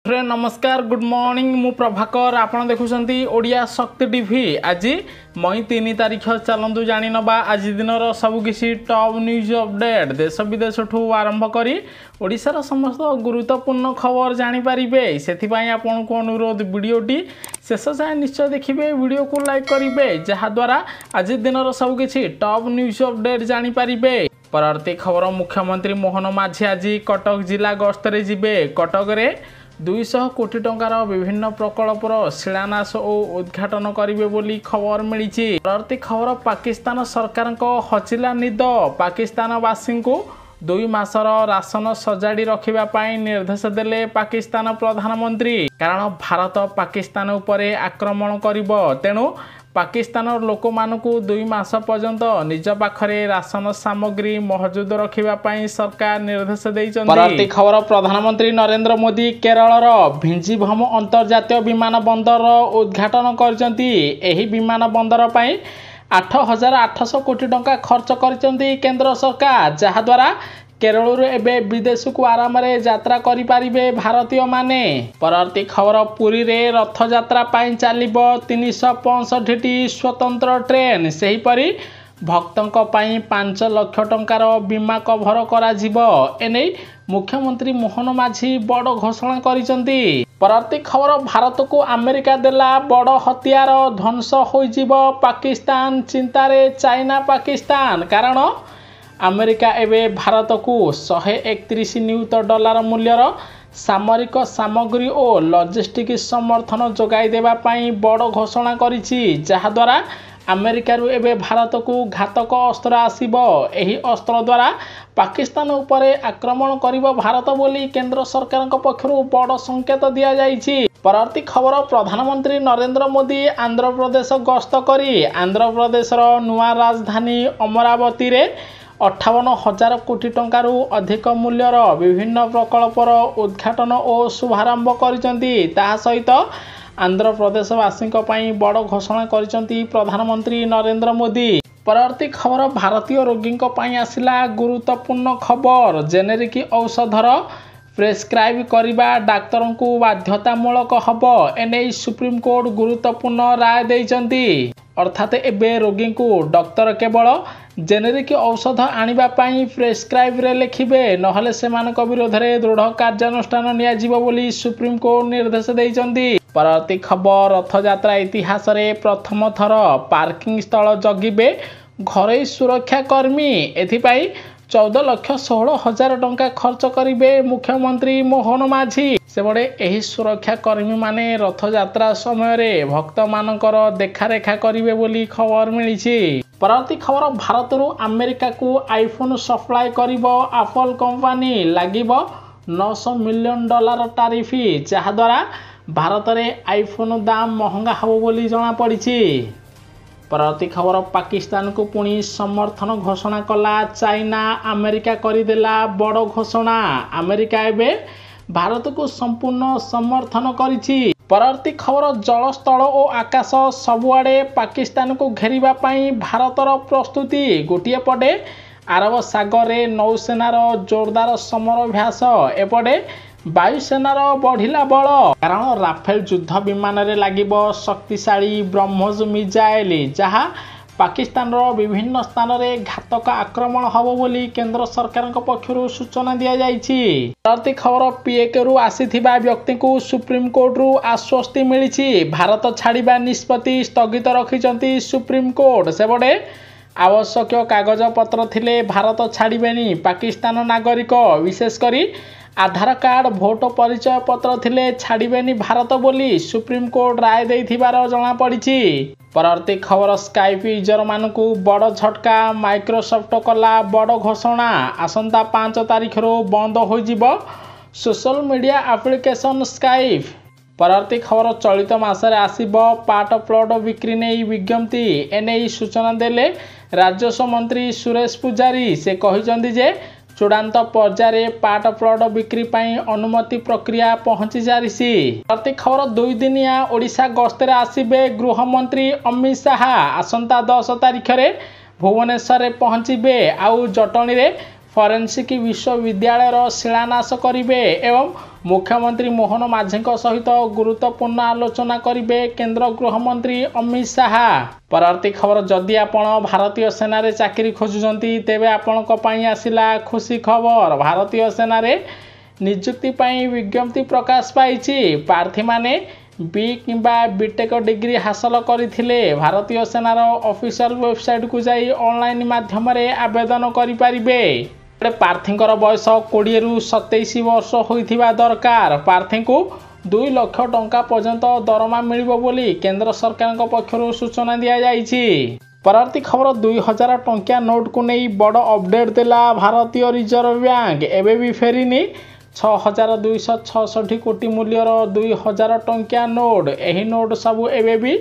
Friend नमस्कार good morning मु प्रभाकर आपन देखुछंती ओडिया शक्ति टीवी आज मई 3 तारिख चलंतु जानि नबा आज दिनर सब किसी टॉप न्यूज अपडेट देश विदेश ठू आरंभ करी ओडिशार समस्त गुरुत्वपूर्ण खबर जानि परिबे सेथिपाई आपन को अनुरोध वीडियोटी शेष जाए निश्चय देखिबे वीडियो को लाइक करिबे जहा द्वारा आज दिनर सब किसी टॉप न्यूज अपडेट जानि परिबे। परवर्ती खबर मुख्यमंत्री मोहन माझी आज कटक जिला गस्तरे जिबे। कटक रे 200 कोटी टंकार विभिन्न प्रकल्पर शिलान्यास और उद्घाटन करेंगे बोली खबर मिली। परवर्ती खबर पाकिस्तान सरकार हचिला निद पाकिस्तानवासी को 2 मासर राशन सजाड़ी रखापी निर्देश देले पाकिस्तान प्रधानमंत्री कारण भारत पाकिस्तान उपरे आक्रमण करिबो तेणु पाकिस्तान लोक मानकु 2 मास पर्यंत निज पाखरे राशन सामग्री महजूद रखापी सरकार निर्देश देइछन्ति। परवर्ती खबर प्रधानमंत्री नरेंद्र मोदी केरल भिंजीभम अंतर्जातीय विमान बंदर उद्घाटन करछन्ति। एही विमान बंदर पई 8,800 कोटी टंका खर्च करछन्ति केंद्र सरकार जहा द्वारा केरल एबे विदेश को आराम रे यात्रा करि पारिबे भारतीय माने। परवर्ती खबर पुरी रे रथ यात्रा पाई चलिबो 365टी स्वतंत्र ट्रेन सेही परी भक्तों पाई 5 लाख टंकार बीमा कभर करा जिवो एने मुख्यमंत्री मोहन माझी बड़ घोषणा करिसंती। परवर्ती खबर भारत को अमेरिका देला बड़ हथियार ध्वंस होई जिवो पाकिस्तान चिंतारे चाइना पाकिस्तान कारण अमेरिका एवं भारत को 131 नियुत डॉलर मूल्यर सामरिक सामग्री और लॉजिस्टिक समर्थन जोगाई देवा पाई बड़ घोषणा करिछि जहा द्वारा अमेरिका एवं भारत को घातक अस्त्र आसीबो। एही अस्त्र द्वारा पाकिस्तान उपरे आक्रमण करिबो भारत बोली केंद्र सरकार पक्षरु बड़ संकेत दिया जाइछि। परवर्ती खबर प्रधानमंत्री नरेंद्र मोदी आंध्र प्रदेश गस्त करी आंध्र प्रदेशर नुआ राजधानी अमरावती रे 58,000 कोटी टंकारु अधिक मूल्यर विभिन्न प्रकल्पर उद्घाटन और शुभारंभ करिसंति। ताहा सहित आंध्र प्रदेशवासी बड़ घोषणा करिसंति प्रधानमंत्री नरेंद्र मोदी। परवर्ती खबर भारतीय रोगी आसिला गुरुत्वपूर्ण खबर जेनेरिक औषधर प्रेस्क्राइब करने डाक्तर को बाध्यतामूलक हब एने सुप्रीम कोर्ट गुरुत्वपूर्ण राय देइचंती अर्थात एबे रोगी को डॉक्टर केवल जेनेरिक औषध आनिबा पाई प्रेस्क्राइब रे लिखिबे नहले सेमानक विरोध रे दृढ़ कार्यानुष्ठान नियाजिबो बोली सुप्रीम कोर्ट निर्देश देइचंती। परवर्ती खबर रथ यात्रा इतिहास रे प्रथम थर पार्किंग स्थल जगिबे घरे सुरक्षा कर्मी एथिपाई 14,16,000 टंका खर्च करिबे मुख्यमंत्री मोहन माझी सेबडे एही सुरक्षा कर्मी माने रथ यात्रा समय रे भक्त मानकर देखारेखा करिबे बोली खबर मिलिछि। परवर्ती खबर भारत रु अमेरिका को आईफोन सप्लाई करिबो एप्पल कंपनी लागिबो $900 मिलियन टैरिफ जहा द्वारा भारत रे आईफोन दाम महंगा हबो बोली जणा पड़िछि। परवर्ती खबर पाकिस्तान को पुणी समर्थन घोषणा कला चाइना अमेरिका करदेला बड़ घोषणा अमेरिका एबे भारत को संपूर्ण समर्थन करिछि। परवर्ती खबर जल स्थल और आकाश सबुआडे पाकिस्तान को घेरिबा पाई भारतर प्रस्तुति गोटिए पटे अरब सागर रे नौसेनार जोरदार समराभ्यास एपटे वायुसेनार बढ़िला बल कारण राफेल युद्ध विमान रे लागिबो शक्तिशाली ब्रह्मोस मिसाइल जहा पाकिस्तान विभिन्न स्थान रे घातक आक्रमण हबो बोली केंद्र सरकार पक्षरु सूचना दिया जाइछि। परवर्ती खबर पीएके रु आसीथिबा व्यक्ति को सुप्रीम कोर्ट रु आश्वस्ति मिलिछि भारत छाड़िबा निष्पत्ति स्थगित रखिचंती सुप्रीम कोर्ट सेबडे आवश्यक कागज पत्र थिले भारत छाड़िबेनी पाकिस्तान नागरिक विशेषकरी आधार कार्ड भोट परिचय पत्र थिले छाड़िबेनी भारत बोली सुप्रीम कोर्ट राय देइथिबार जणा पड़िछि। परवर्ती खबर स्काइप यूजर मानकु बड़ झटका माइक्रोसॉफ्ट कला बड़ घोषणा आसंता 5 तारिख रो बंद हो जिवो सोशल मीडिया एप्लिकेशन स्काइप। परवर्ती खबर चलित मासरे आसीबो पाट प्लॉट बिक्री नहीं विज्ञप्ति एने सूचना देले राजस्व मंत्री सुरेश पुजारी से कहिसंती जे चूड़ांत पर्यायर पाट प्लॉट बिक्री पाई अनुमति प्रक्रिया पहुंची जारिसी। परवर्ती खबर 2 दिनिया ओडिशा गस्तरे आसीबे गृहमंत्री अमित शाह आसंता 10 तारिख रे भुवनेश्वर रे पहुंचीबे आउ जटणी रे ଫରେନ୍ସିକ୍ ବିଶ୍ୱବିଦ୍ୟାଳୟର ଶିଳାନ୍ୟାସ କରିବେ ଏବଂ ମୁଖ୍ୟମନ୍ତ୍ରୀ ମୋହନ ମାଝୀଙ୍କ ସହିତ ଗୁରୁତ୍ୱପୂର୍ଣ୍ଣ ଆଲୋଚନା କରିବେ କେନ୍ଦ୍ର ଗୃହମନ୍ତ୍ରୀ ଅମିତ ଶାହା। ପରବର୍ତ୍ତୀ ଖବର, ଯଦି ଆପଣ ଭାରତୀୟ ସେନାରେ ଚାକିରି ଖୋଜୁଛନ୍ତି ତେବେ ଆପଣଙ୍କ ପାଇଁ ଆସିଲା ଖୁସି ଖବର। ଭାରତୀୟ ସେନାରେ ନିଯୁକ୍ତି ପାଇଁ ବିଜ୍ଞପ୍ତି ପ୍ରକାଶ ପାଇଛି। ପ୍ରାର୍ଥୀମାନେ ବି କିମ୍ବା ବିଟେକ୍ ଡିଗ୍ରୀ ହାସଲ କରିଥିଲେ ଭାରତୀୟ ସେନାର ଅଫିସିଆଲ ୱେବସାଇଟ୍କୁ ଯାଇ ଅନଲାଇନ୍ ମାଧ୍ୟମରେ ଆବେଦନ କରିପାରିବେ। ପ୍ରାର୍ଥୀଙ୍କର ବୟସ 20ରୁ 27 ବର୍ଷ ହୋଇଥିବା ଦରକାର। ପ୍ରାର୍ଥୀଙ୍କୁ 2 ଲକ୍ଷ ଟଙ୍କା ପର୍ଯ୍ୟନ୍ତ ଦରମା ମିଳିବ ବୋଲି କେନ୍ଦ୍ର ସରକାରଙ୍କ ପକ୍ଷରୁ ସୂଚନା ଦିଆଯାଇଛି। ପରବର୍ତ୍ତୀ ଖବର, 2000 ଟଙ୍କିଆ ନୋଟକୁ ନେଇ ବଡ଼ ଅପଡେଟ୍ ଦେଲା ଭାରତୀୟ ରିଜର୍ଭ ବ୍ୟାଙ୍କ। ଏବେ ବି ଫେରିନି 6266 କୋଟି ମୂଲ୍ୟର 2000 ଟଙ୍କିଆ ନୋଟ। ଏହି ନୋଟ ସବୁ ଏବେ ବି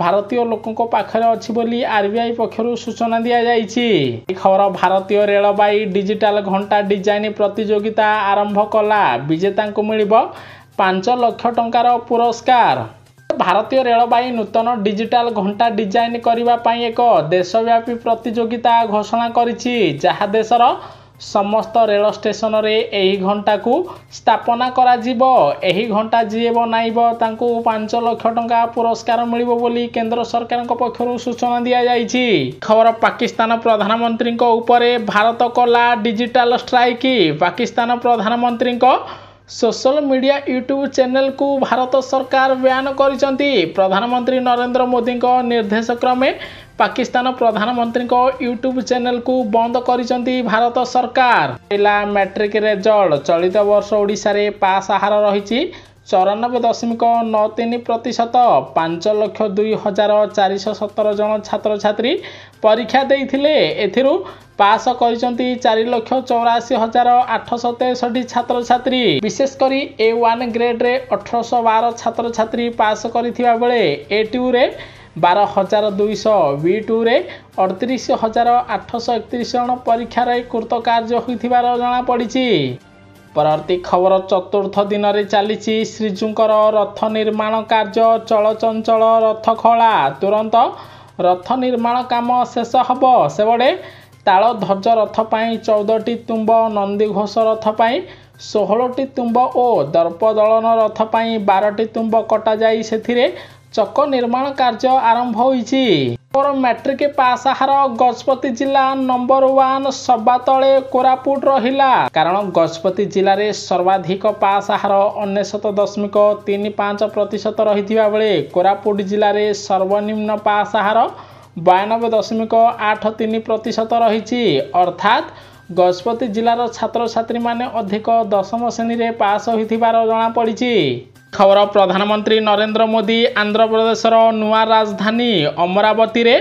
ଭାରତୀୟ ଲୋକଙ୍କ ପାଖରେ ଅଛି ବୋଲି ଆରବିଆଇ ପକ୍ଷରୁ ସୂଚନା ଦିଆଯାଇଛି। ଏହି ଖବର, ଭାରତୀୟ ରେଳବାଇ ଡିଜିଟାଲ ଘଣ୍ଟା ଡିଜାଇନ ପ୍ରତିଯୋଗିତା ଆରମ୍ଭ କଲା। ବିଜେତାଙ୍କୁ ମିଳିବ 5 ଲକ୍ଷ ଟଙ୍କାର ପୁରସ୍କାର। ଭାରତୀୟ ରେଳବାଇ ନୂତନ ଡିଜିଟାଲ ଘଣ୍ଟା ଡିଜାଇନ କରିବା ପାଇଁ ଏକ ଦେଶବ୍ୟାପୀ ପ୍ରତିଯୋଗିତା ଘୋଷଣା କରିଛି, ଯାହା ଦେଶର ସମସ୍ତ ରେଳ ଷ୍ଟେସନରେ ଏହି ଘଣ୍ଟାକୁ ସ୍ଥାପନା କରାଯିବ। ଏହି ଘଣ୍ଟା ଯିଏ ବନାଇବ ତାଙ୍କୁ 5 ଲକ୍ଷ ଟଙ୍କା ପୁରସ୍କାର ମିଳିବ ବୋଲି କେନ୍ଦ୍ର ସରକାରଙ୍କ ପକ୍ଷରୁ ସୂଚନା ଦିଆଯାଇଛି। ଖବର, ପାକିସ୍ତାନ ପ୍ରଧାନମନ୍ତ୍ରୀଙ୍କ ଉପରେ ଭାରତ କଲା ଡିଜିଟାଲ ଷ୍ଟ୍ରାଇକ୍। ପାକିସ୍ତାନ ପ୍ରଧାନମନ୍ତ୍ରୀଙ୍କ ସୋସିଆଲ ମିଡ଼ିଆ ୟୁଟ୍ୟୁବ ଚ୍ୟାନେଲକୁ ଭାରତ ସରକାର ବ୍ୟାନ୍ କରିଛନ୍ତି। ପ୍ରଧାନମନ୍ତ୍ରୀ ନରେନ୍ଦ୍ର ମୋଦିଙ୍କ ନିର୍ଦ୍ଦେଶ କ୍ରମେ ପାକିସ୍ତାନ ପ୍ରଧାନମନ୍ତ୍ରୀଙ୍କ ୟୁଟ୍ୟୁବ ଚ୍ୟାନେଲକୁ ବନ୍ଦ କରିଛନ୍ତି ଭାରତ ସରକାର। ମ୍ୟାଟ୍ରିକ ରେଜଲ୍ଟ, ଚଳିତ ବର୍ଷ ଓଡ଼ିଶାରେ ପାସ୍ ହାର ରହିଛି 94.93%। 5,02,417 ଜଣ ଛାତ୍ରଛାତ୍ରୀ ପରୀକ୍ଷା ଦେଇଥିଲେ। ଏଥିରୁ ପାସ୍ କରିଛନ୍ତି 4,84,863 ଛାତ୍ରଛାତ୍ରୀ। ବିଶେଷ କରି A1 ଗ୍ରେଡ୍ରେ 1,812 ଛାତ୍ରଛାତ୍ରୀ ପାସ୍ କରିଥିବା ବେଳେ A2ରେ 12,200, B2ରେ 38,831 ଜଣ ପରୀକ୍ଷାରେ କୃତକାର୍ଯ୍ୟ ହୋଇଥିବାର ଜଣାପଡ଼ିଛି। ପରବର୍ତ୍ତୀ ଖବର, ଚତୁର୍ଥ ଦିନରେ ଚାଲିଛି ଶ୍ରୀଜୀଉଙ୍କର ରଥ ନିର୍ମାଣ କାର୍ଯ୍ୟ। ଚଳଚଞ୍ଚଳ ରଥଖଳା, ତୁରନ୍ତ ରଥ ନିର୍ମାଣ କାମ ଶେଷ ହେବ। ସେବେଳେ ତାଳଧ୍ୱଜ ରଥ ପାଇଁ 14ଟି ତୁମ୍ବ, ନନ୍ଦିଘୋଷ ରଥ ପାଇଁ 16ଟି ତୁମ୍ବ ଓ ଦର୍ପଦଳନ ରଥ ପାଇଁ 12ଟି ତୁମ୍ବ କଟାଯାଇ ସେଥିରେ ଚକ ନିର୍ମାଣ କାର୍ଯ୍ୟ ଆରମ୍ଭ ହୋଇଛି। ମ୍ୟାଟ୍ରିକ ପାସ୍ ହାର, ଗଜପତି ଜିଲ୍ଲା ନମ୍ବର 1, ସବା ତଳେ କୋରାପୁଟ ରହିଲା। କାରଣ ଗଜପତି ଜିଲ୍ଲାରେ ସର୍ବାଧିକ ପାସ୍ ହାର 99.35% ରହିଥିବା ବେଳେ କୋରାପୁଟ ଜିଲ୍ଲାରେ ସର୍ବନିମ୍ନ ପାସ୍ ହାର 92.83% ରହିଛି। ଅର୍ଥାତ୍ ଗଜପତି ଜିଲ୍ଲାର ଛାତ୍ରଛାତ୍ରୀମାନେ ଅଧିକ 10ମ ଶ୍ରେଣୀରେ ପାସ୍ ହୋଇଥିବାର ଜଣାପଡ଼ିଛି। ଖବର, ପ୍ରଧାନମନ୍ତ୍ରୀ ନରେନ୍ଦ୍ର ମୋଦି ଆନ୍ଧ୍ରପ୍ରଦେଶର ନୂଆ ରାଜଧାନୀ ଅମରାବତୀରେ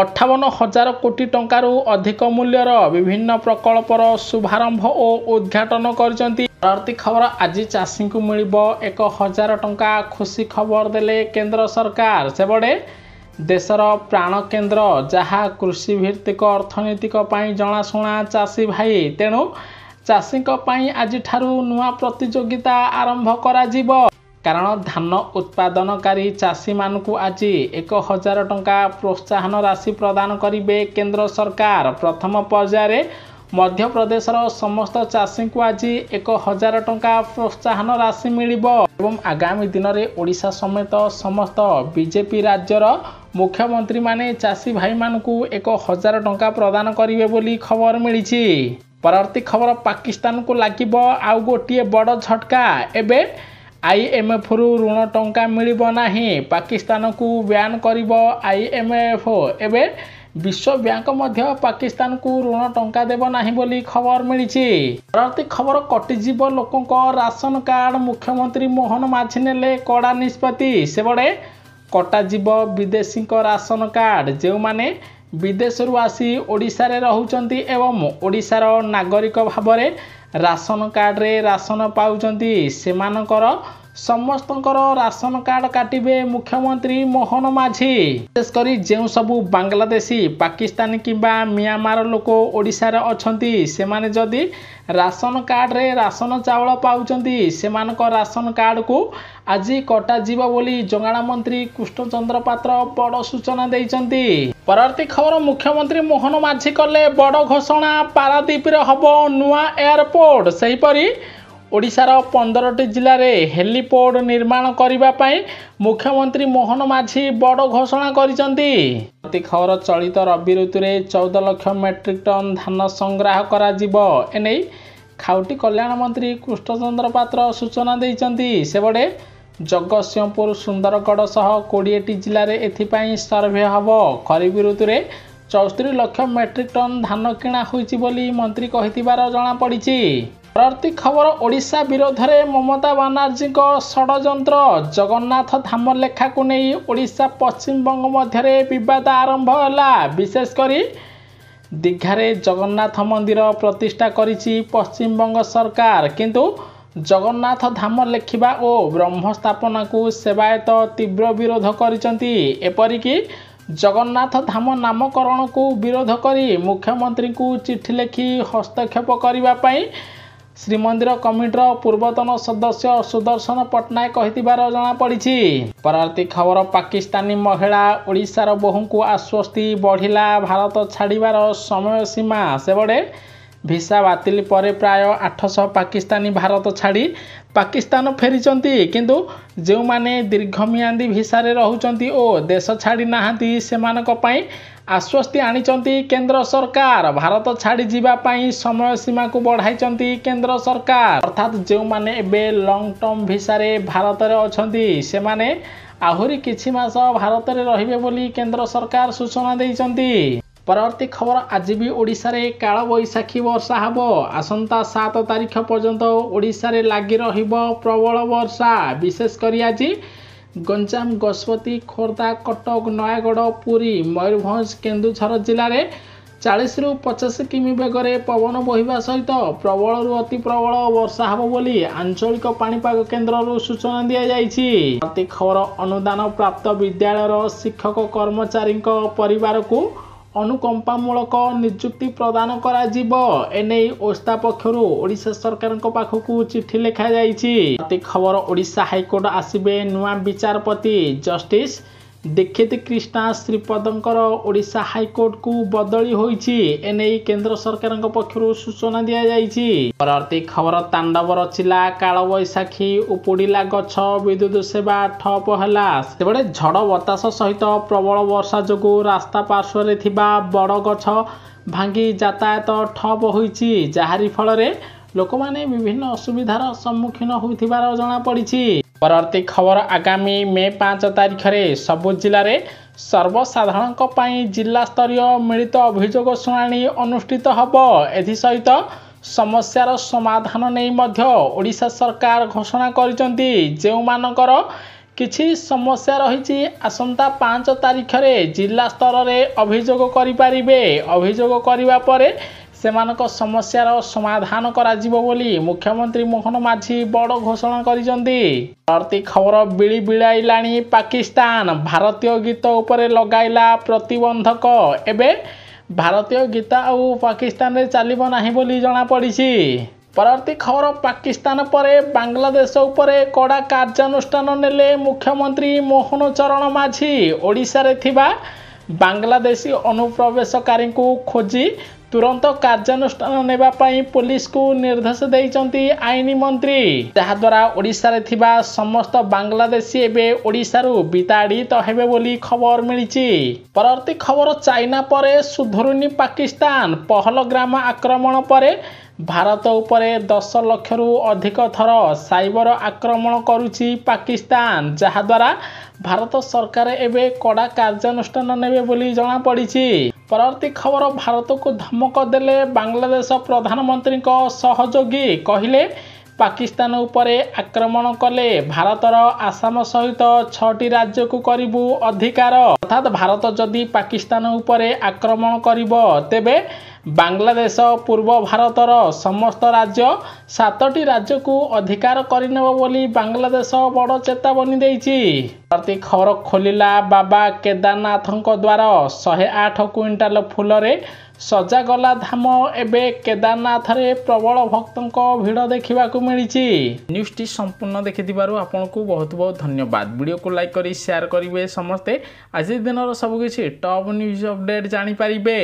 58,000 କୋଟି ଟଙ୍କାରୁ ଅଧିକ ମୂଲ୍ୟର ବିଭିନ୍ନ ପ୍ରକଳ୍ପର ଶୁଭାରମ୍ଭ ଓ ଉଦ୍ଘାଟନ କରିଛନ୍ତି। ପରବର୍ତ୍ତୀ ଖବର, ଆଜି ଚାଷୀଙ୍କୁ ମିଳିବ 1,000 ଟଙ୍କା। ଖୁସି ଖବର ଦେଲେ କେନ୍ଦ୍ର ସରକାର। ସେପଟେ ଦେଶର ପ୍ରାଣ କେନ୍ଦ୍ର, ଯାହା କୃଷିଭିତ୍ତିକ ଅର୍ଥନୀତିକ ପାଇଁ ଜଣାଶୁଣା ଚାଷୀ ଭାଇ, ତେଣୁ ଚାଷୀଙ୍କ ପାଇଁ ଆଜିଠାରୁ ନୂଆ ପ୍ରତିଯୋଗିତା ଆରମ୍ଭ କରାଯିବ। କାରଣ ଧାନ ଉତ୍ପାଦନକାରୀ ଚାଷୀମାନଙ୍କୁ ଆଜି 1,000 ଟଙ୍କା ପ୍ରୋତ୍ସାହନ ରାଶି ପ୍ରଦାନ କରିବେ କେନ୍ଦ୍ର ସରକାର। ପ୍ରଥମ ପର୍ଯ୍ୟାୟରେ ମଧ୍ୟପ୍ରଦେଶର ସମସ୍ତ ଚାଷୀଙ୍କୁ ଆଜି 1,000 ଟଙ୍କା ପ୍ରୋତ୍ସାହନ ରାଶି ମିଳିବ ଏବଂ ଆଗାମୀ ଦିନରେ ଓଡ଼ିଶା ସମେତ ସମସ୍ତ ବିଜେପି ରାଜ୍ୟର ମୁଖ୍ୟମନ୍ତ୍ରୀମାନେ ଚାଷୀ ଭାଇମାନଙ୍କୁ 1,000 ଟଙ୍କା ପ୍ରଦାନ କରିବେ ବୋଲି ଖବର ମିଳିଛି। ପରବର୍ତ୍ତୀ ଖବର, ପାକିସ୍ତାନକୁ ଲାଗିବ ଆଉ ଗୋଟିଏ ବଡ଼ ଝଟକା। ଏବେ IMFରୁ ଋଣ ଟଙ୍କା ମିଳିବ ନାହିଁ। ପାକିସ୍ତାନକୁ ବ୍ୟାନ୍ କରିବ IMF। ଏବେ ବିଶ୍ୱ ବ୍ୟାଙ୍କ ମଧ୍ୟ ପାକିସ୍ତାନକୁ ଋଣ ଟଙ୍କା ଦେବ ନାହିଁ ବୋଲି ଖବର ମିଳିଛି। ପରବର୍ତ୍ତୀ ଖବର, କଟିଯିବ ଲୋକଙ୍କ ରାସନ କାର୍ଡ। ମୁଖ୍ୟମନ୍ତ୍ରୀ ମୋହନ ମାଝୀ ନେଲେ କଡ଼ା ନିଷ୍ପତ୍ତି। ସେପଟେ କଟାଯିବ ବିଦେଶୀଙ୍କ ରାସନ କାର୍ଡ। ଯେଉଁମାନେ ବିଦେଶରୁ ଆସି ଓଡ଼ିଶାରେ ରହୁଛନ୍ତି ଏବଂ ଓଡ଼ିଶାର ନାଗରିକ ଭାବରେ ରାସନ କାର୍ଡରେ ରାସନ ପାଉଛନ୍ତି, ସେମାନଙ୍କର ସମସ୍ତଙ୍କର ରାସନ କାର୍ଡ କାଟିବେ ମୁଖ୍ୟମନ୍ତ୍ରୀ ମୋହନ ମାଝୀ। ବିଶେଷ କରି ଯେଉଁ ସବୁ ବାଂଲାଦେଶୀ, ପାକିସ୍ତାନୀ କିମ୍ବା ମିଆଁମାର ଲୋକ ଓଡ଼ିଶାରେ ଅଛନ୍ତି, ସେମାନେ ଯଦି ରାସନ କାର୍ଡରେ ରାସନ ଚାଉଳ ପାଉଛନ୍ତି, ସେମାନଙ୍କ ରାସନ କାର୍ଡକୁ ଆଜି କଟାଯିବ ବୋଲି ଯୋଗାଣ ମନ୍ତ୍ରୀ କୃଷ୍ଣଚନ୍ଦ୍ର ପାତ୍ର ବଡ଼ ସୂଚନା ଦେଇଛନ୍ତି। परवर्ती खबर मुख्यमंत्री मोहन माझी कले बड़ घोषणा पारादीप हब नुआ एयरपोर्ट सेहीपरि ओडिशार 15टी जिले में हेलीपोर्ट निर्माण करने मुख्यमंत्री मोहन माझी बड़ घोषणा करिसेंती। खबर चलित रबी ऋतु में 14 लाख मेट्रिक टन धान संग्रह करा जिवो एने खाउटी कल्याण मंत्री कृष्णचंद्र पात्र सूचना देइचंती। सेबडे जगतसिंहपुर सुंदरगढ़ सह 20टी जिले में एथिपाई सर्वे हब। खरीफ ऋतु में 74 लाख मेट्रिक टन धान किणा होइछि बोली मंत्री कहिथिबार जणा पड़िछि। परवर्ती खबर ओडिशा विरोध में ममता बानार्जी षड्यंत्र जगन्नाथ धाम लेखा को नहीं ओडिशा पश्चिम बंग मध्य विवाद आरंभ है। विशेषकर दीघारे जगन्नाथ मंदिर प्रतिष्ठा करिछि पश्चिम बंग सरकार, किंतु जगन्नाथ धाम लेखिबा और ब्रह्म स्थापना को सेवायत तीव्र विरोध करिसेंती। एपरिकी जगन्नाथ धाम नामकरण को विरोध करी मुख्यमंत्री को चिठी लिखि हस्तक्षेप करने श्रीमंदिर कमिटर पूर्वतन सदस्य सुदर्शन पट्टनायक कहिथिबार जणा पड़िछि। परवर्ती खबर पाकिस्तानी महिला ओडिशार बोहू को आश्वस्ति बढ़िला भारत छाड़िबार समय सीमा। सेबडे भिसा बातिल पर प्राय 800 पाकिस्तानी भारत छाड़ी पाकिस्तान फेरिचंती, किंतु जो माने दीर्घमियादी भिसारे रहउचंती ओ देश छाड़ी नाहांती सेमानक पई आश्वस्ति आनिचंती केंद्र सरकार। भारत छाड़ी जीवा पई समय सीमा को बढ़ाइचंती केंद्र सरकार। अर्थात जो माने एबे लॉन्ग टर्म भिसारे भारत रे अछंती सेमाने आहुरी किछि मास भारत रे रहिबे बोली केंद्र सरकार सूचना देइचंती। परवर्ती खबर आज भी ओडिशा रे काल बैशाखी वर्षा हब। आसंता 7 तारिख पर्यंत ओडिशा रे लागि रहिबो प्रबल वर्षा। विशेषकर आज गंजाम गजपति खोर्धा कटक नयागढ़ पुरी मयूरभंज केन्दुझर जिले में 40 ରୁ 50 किमी बेगर पवन बहिबा सहित प्रबल अति प्रबल वर्षा हब बोली आंचलिक पाणीपाग केन्द्र सूचना दि जाइछि। खबर अनुदान प्राप्त विद्यालयर शिक्षक कर्मचारी परिवार को अनुकंपामूलक नियुक्ति प्रदान करा जिवो एने ओस्ता पक्षरु ओडिशा सरकार पाखकु चिठी लिखा जाइछि। खबर ओडिशा हाईकोर्ट आसिबे नुआ विचारपति जस्टिस दीक्षित कृष्णा श्रीपदंकर ओडिशा हाईकोर्ट को बदली होइछि एने केंद्र सरकार पक्षरु सूचना दिया जाइछि। परवर्ती खबर तांडव रचिला काल बैशाखी उपुडिला गछ विद्युत सेवा ठप हैला। सेबडे झड़ बतास सहित प्रबल वर्षा जोगु रास्ता पार्श्व रे थिबा बड़ गछ भांगी यातायात ठप होइछि, जाहारी फल रे लोक माने विभिन्न असुविधार सम्मुखीन होइथिबार जणा पड़िछि। परवर्ती खबर आगामी मे 5 तारिख रे सबु जिले रे सर्वसाधारण जिला स्तरीय मिलित अभियोग शुणाणी अनुष्ठित हब। एथि सहित समस्यार समाधान नहीं मध्य ओडिशा सरकार घोषणा करिसेंती। जेउ मानकर किछि समस्या रहिछि आसंता 5 तारिख रे जिला स्तर रे अभियोग करि पारिबे। अभियोग करिबा परे सेमानक समस्यार समाधान करा जिवो बोली मुख्यमंत्री मोहन माझी बड़ घोषणा करिसेंती। परवर्ती खबर बिली बिलाइलाणी पाकिस्तान भारतीय गीत उपरे लगाइला प्रतिबंधक। एबे भारतीय गीत आउ पाकिस्तान रे चलिबो नाही बोली जणा पड़िछि। परवर्ती खबर पाकिस्तान परे बांग्लादेश उपरे कड़ा कार्यानुष्ठान नेले मुख्यमंत्री मोहन चरण माझी। ओडिशा रे थिबा बांग्लादेशी अनुप्रवेशकारी को खोजी तुरंत कार्यानुष्ठान नेबा पई पुलिस को निर्देश देइचंती आईन मंत्री, जहाद्वारा ओडिशा रे थिबा समस्त बांग्लादेशी एबे ओडिशारू बिताड़ित हेबे बोली खबर मिलिछि। परवर्ती खबर चाइना परे सुधुरुनी पाकिस्तान पहलग्राम आक्रमण परे भारत उपरे 10 लाख रु अधिक थर साइबर आक्रमण करुछि पाकिस्तान, जहाद्वारा भारत सरकार एबे कड़ा कार्यानुष्ठान नेबे बोली जणा पड़िछि। परवर्ती खबर भारत को धमक देले बांग्लादेश प्रधानमंत्री सहयोगी, कहिले पाकिस्तान उपरे आक्रमण कले भारतर आसाम सहित 6टी राज्य को करिबु अधिकार। अर्थात भारत जदि पाकिस्तान उपरे आक्रमण करिबो तेबे बांग्लादेश पूर्व भारतर समस्त राज्य 7टी राज्य को अधिकार करिनेबो बोली बांग्लादेश बड़ चेतावनी देइछि। प्रति खबर खोलिला बाबा केदारनाथଙ୍କ द्वारा 108 क्विंटाल फूल रे ସଜାଗଲା ଧାମ ଏବେ କେଦାରନାଥରେ ପ୍ରବଳ ଭକ୍ତଙ୍କ ଭିଡ଼ ଦେଖିବାକୁ ମିଳିଛି। ନ୍ୟୁଜ୍ଟି ସମ୍ପୂର୍ଣ୍ଣ ଦେଖିଥିବାରୁ ଆପଣଙ୍କୁ ବହୁତ ବହୁତ ଧନ୍ୟବାଦ। ଭିଡ଼ିଓକୁ ଲାଇକ୍ କରି ସେୟାର କରିବେ ସମସ୍ତେ। ଆଜି ଦିନର ସବୁକିଛି ଟପ୍ ନ୍ୟୁଜ୍ ଅପଡେଟ୍ ଜାଣିପାରିବେ।